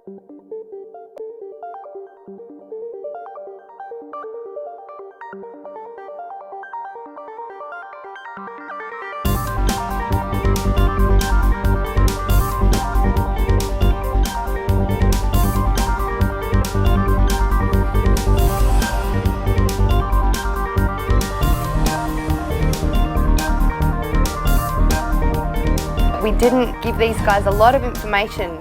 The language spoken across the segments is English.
We didn't give these guys a lot of information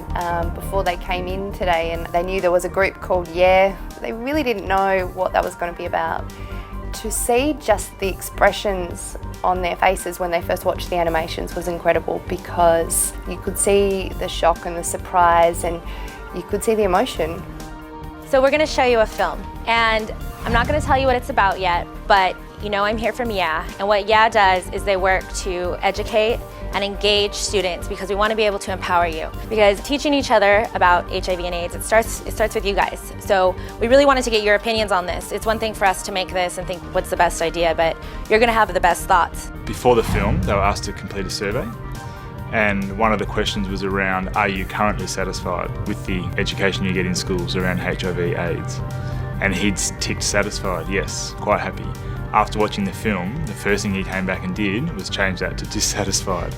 before they came in today, and they knew there was a group called Yeah. They really didn't know what that was going to be about. To see just the expressions on their faces when they first watched the animations was incredible, because you could see the shock and the surprise, and you could see the emotion. So we're going to show you a film, and I'm not going to tell you what it's about yet, but you know I'm here from Yeah, and what Yeah does is they work to educate and engage students, because we want to be able to empower you. Because teaching each other about HIV and AIDS, it starts with you guys. So we really wanted to get your opinions on this. It's one thing for us to make this and think what's the best idea, but you're going to have the best thoughts. Before the film, they were asked to complete a survey, and one of the questions was around, are you currently satisfied with the education you get in schools around HIV/AIDS? And he'd ticked satisfied, yes, quite happy. After watching the film, the first thing he came back and did was change that to dissatisfied.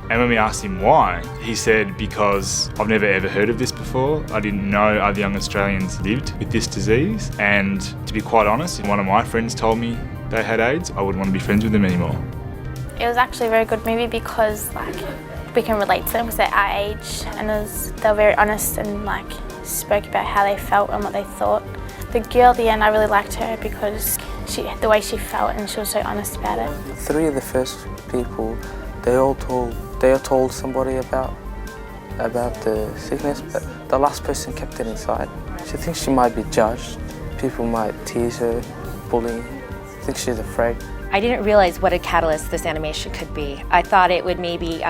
And when we asked him why, he said, because I've never ever heard of this before. I didn't know other young Australians lived with this disease. And to be quite honest, if one of my friends told me they had AIDS, I wouldn't want to be friends with them anymore. It was actually a very good movie because we can relate to them because they're our age, and they were very honest and spoke about how they felt and what they thought. The girl at the end, I really liked her because the way she felt, and she was so honest about it. 3 of the first people, they all told somebody about the sickness, but the last person kept it inside. She thinks she might be judged. People might tease her, bully. I think she's afraid. I didn't realize what a catalyst this animation could be. I thought it would maybe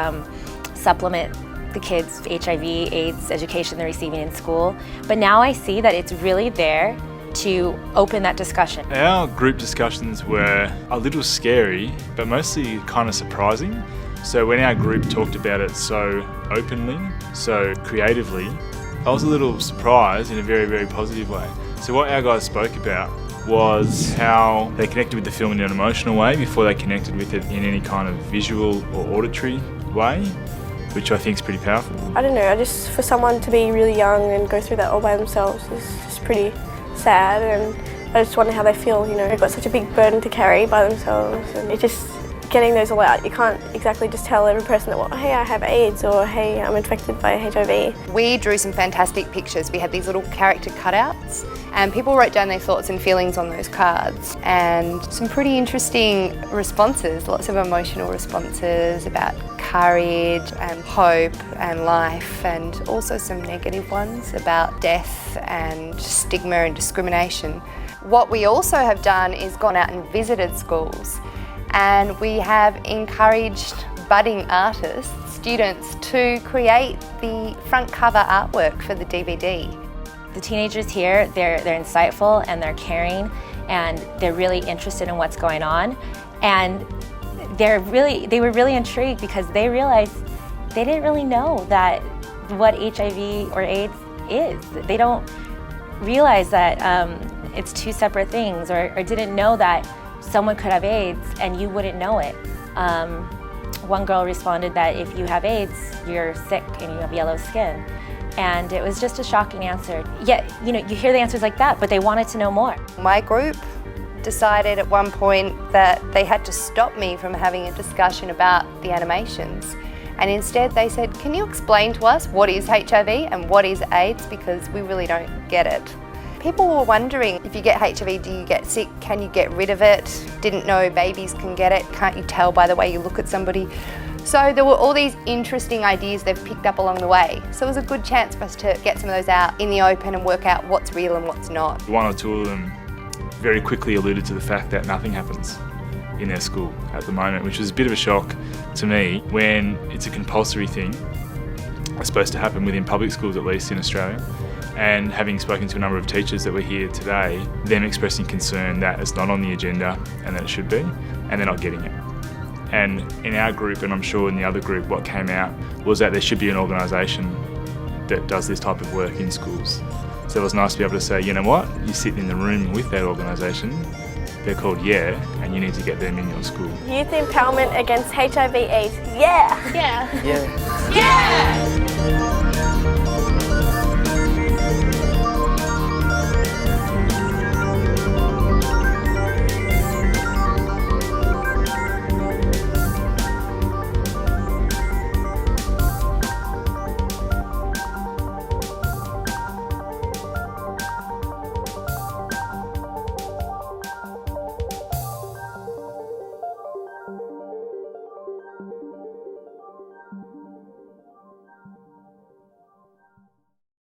supplement the kids' HIV/AIDS education they're receiving in school, but now I see that it's really there to open that discussion. Our group discussions were a little scary, but mostly kind of surprising. So when our group talked about it so openly, so creatively, I was a little surprised in a very, very positive way. So what our guys spoke about was how they connected with the film in an emotional way before they connected with it in any kind of visual or auditory way, which I think is pretty powerful. I don't know, for someone to be really young and go through that all by themselves is just pretty sad, and I just wonder how they feel, they've got such a big burden to carry by themselves, and it's just getting those all out. You can't exactly just tell every person that, well, hey, I have AIDS, or hey, I'm infected by HIV. We drew some fantastic pictures. We had these little character cutouts, and people wrote down their thoughts and feelings on those cards, and some pretty interesting responses, lots of emotional responses about courage and hope and life, and also some negative ones about death and stigma and discrimination. What we also have done is gone out and visited schools, and we have encouraged budding artists, students, to create the front cover artwork for the DVD. The teenagers here, they're insightful and they're caring, and they're really interested in what's going on, and they were really intrigued because they realized they didn't really know that what HIV or AIDS is. They don't realize that it's 2 separate things, or didn't know that someone could have AIDS and you wouldn't know it. One girl responded that if you have AIDS, you're sick and you have yellow skin. And it was just a shocking answer. Yet, you hear the answers like that, but they wanted to know more. My group decided at one point that they had to stop me from having a discussion about the animations. And instead they said, can you explain to us what is HIV and what is AIDS, because we really don't get it. People were wondering, if you get HIV, do you get sick? Can you get rid of it? Didn't know babies can get it. Can't you tell by the way you look at somebody? So there were all these interesting ideas they've picked up along the way. So it was a good chance for us to get some of those out in the open and work out what's real and what's not. 1 or 2 of them very quickly alluded to the fact that nothing happens in their school at the moment, which was a bit of a shock to me when it's a compulsory thing. It's supposed to happen within public schools, at least in Australia. And having spoken to a number of teachers that were here today, them expressing concern that it's not on the agenda and that it should be, and they're not getting it. And in our group, and I'm sure in the other group, what came out was that there should be an organisation that does this type of work in schools. So it was nice to be able to say, you know what, you sit in the room with that organisation, they're called Yeah, and you need to get them in your school. Youth Empowerment Against HIV/AIDS. Yeah! Yeah. Yeah. Yeah!